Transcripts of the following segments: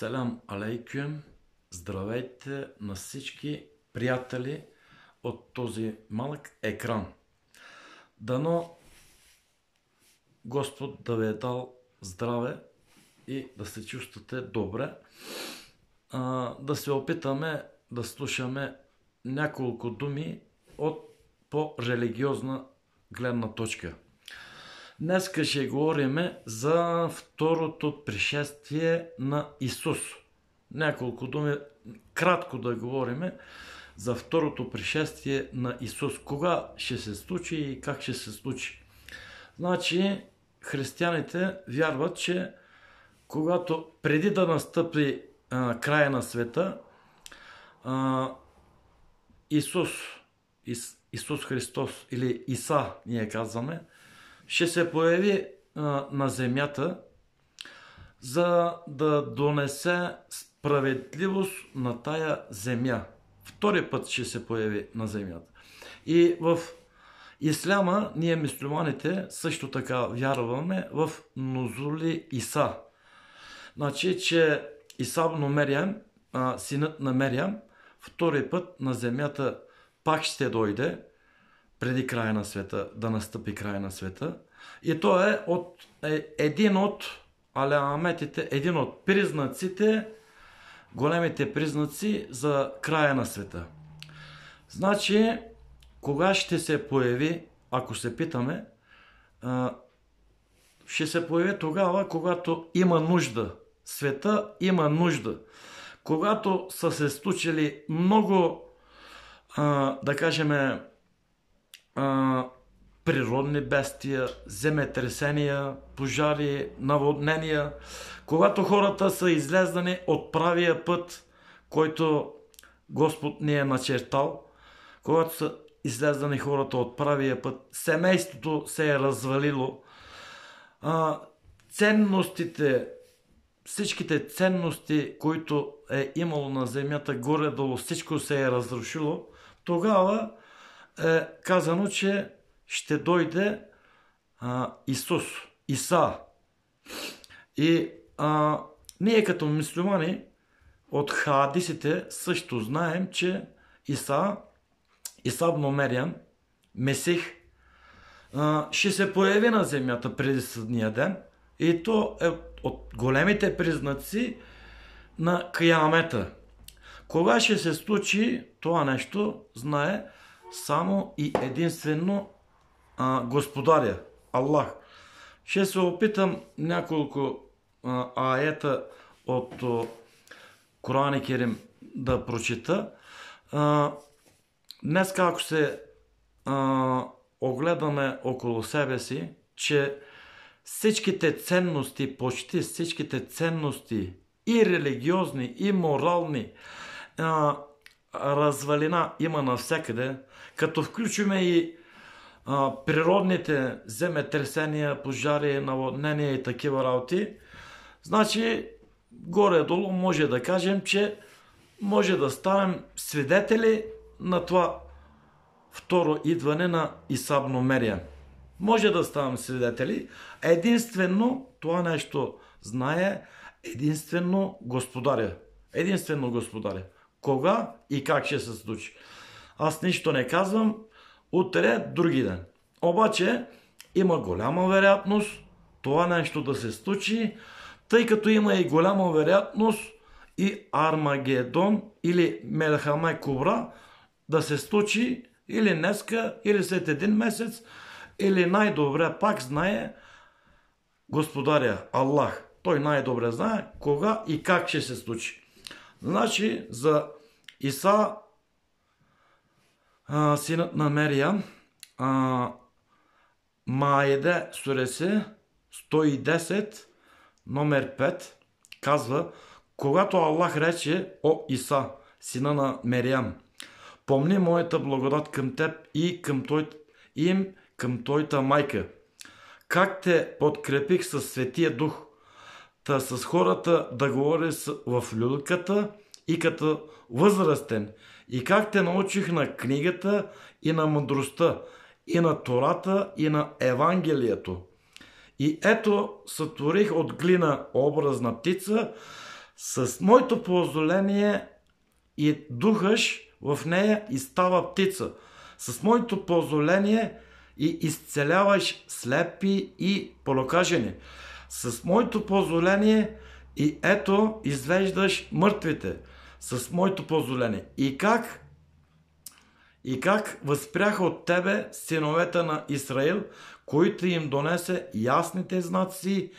Салям алейкюм! Здравейте на всички приятели от този малък екран. Дано Господ да ви е дал здраве и да се чувствате добре. Да се опитаме да слушаме няколко думи от по-религиозна гледна точка. Днес ще говорим за второто пришествие на Исус. Няколко думи, кратко да говорим за второто пришествие на Исус. Кога ще се случи и как ще се случи. Значи, християните вярват, че когато преди да настъпи края на света, Исус Христос или Иса, ние казваме, ще се появи на земята, за да донесе справедливост на тая земя. Втори път ще се появи на земята. И в исляма, ние мюсюлманите също така вярваме в Нузули Иса. Значи, че Иса бн Мерям, синът на Мерям, втори път на земята пак ще дойде, преди края на света, да настъпи края на света. И то е един от алеаметите, един от признаците, големите признаци за края на света. Значи, кога ще се появи, ако се питаме, ще се появи тогава, когато има нужда. Света има нужда. Когато са се случили много, да кажем, природни бедствия, земетресения, пожари, наводнения, когато хората са излезнани от правия път, който Господ ни е начертал, когато са излезнани хората от правия път, семейството се е развалило, ценностите, всичките ценности, които е имало на земята, горе-долу всичко се е разрушило, тогава е казано, че ще дойде Исус, Иса. И ние като мюсюлмани от хадисите също знаем, че Иса бн Мерям, Месих, ще се появи на земята преди съдния ден. И то е от големите признаци на Киямета. Кога ще се случи това нещо, знае само и единствено Господаря, Аллах. Ще се опитам няколко аета от Коран Керим да прочита. Днес, ако се огледаме около себе си, че всичките ценности, почти всичките ценности, и религиозни, и морални, развалина има навсякъде, като включиме и природните земетресения, пожари, наводнения и такива работи, значи горе-долу може да кажем, че може да станем свидетели на това второ идване на Иса бн Мерям. Може да станем свидетели. Единствено това нещо знае единствено Господаря. Единствено Господаря. Кога и как ще се случи. Аз нищо не казвам, утре, други ден. Обаче има голяма вероятност това нещо да се случи, тъй като има и голяма вероятност и Армагедон или Мелхаме Кубра да се случи или днеска, или след един месец, или най-добре пак знае Господаря, Аллах. Той най-добре знае кога и как ще се случи. Значи за Иса, синът на Мерям, Маиде суресе 110, номер 5, казва: когато Аллах рече: о Иса, сина на Мерям, помни моята благодат към теб и към твоята майка, как те подкрепих със Светия Дух, та с хората да говори в люлката и като възрастен, и как те научих на книгата и на мъдростта, и на Тората, и на Евангелието. И ето сътворих от глина образна птица, С моето позволение и духаш в нея и става птица. С моето позволение и изцеляваш слепи и полокажени. С моето позволение и ето извеждаш мъртвите. С моето позволение. И как възпряха от тебе синовете на Израил, които им донесе ясните знаци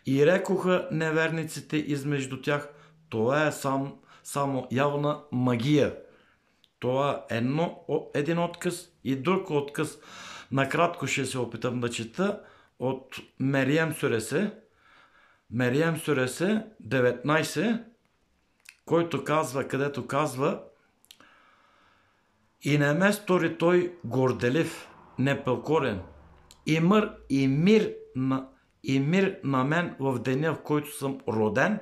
и рекоха неверниците измежду тях. Това е само явна магия. Това е един отказ и друг отказ. Накратко ще се опитам да чета от Мерием Суресе. Мерием Суресе 19, където казва: и не ме стори той горделив, непокорен, и мир на мен в деня, в който съм роден,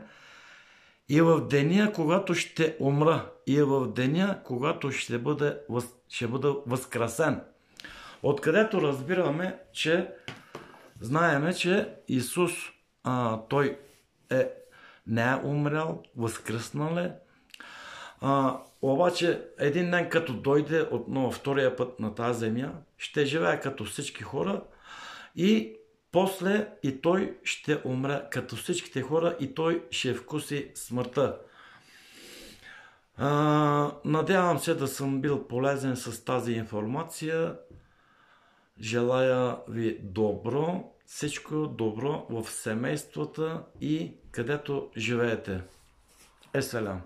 и в деня, когато ще умра, и в деня, когато ще бъда възкресен. Откъдето разбираме, знаеме, че Исус, той не е умрял, възкръснал е. Обаче един ден, като дойде отново втория път на тази земя, ще живее като всички хора и после и той ще умре като всичките хора и той ще вкуси смъртта. Надявам се да съм бил полезен с тази информация. Желая ви добро, всичко добро в семействата и където живеете. Еселям!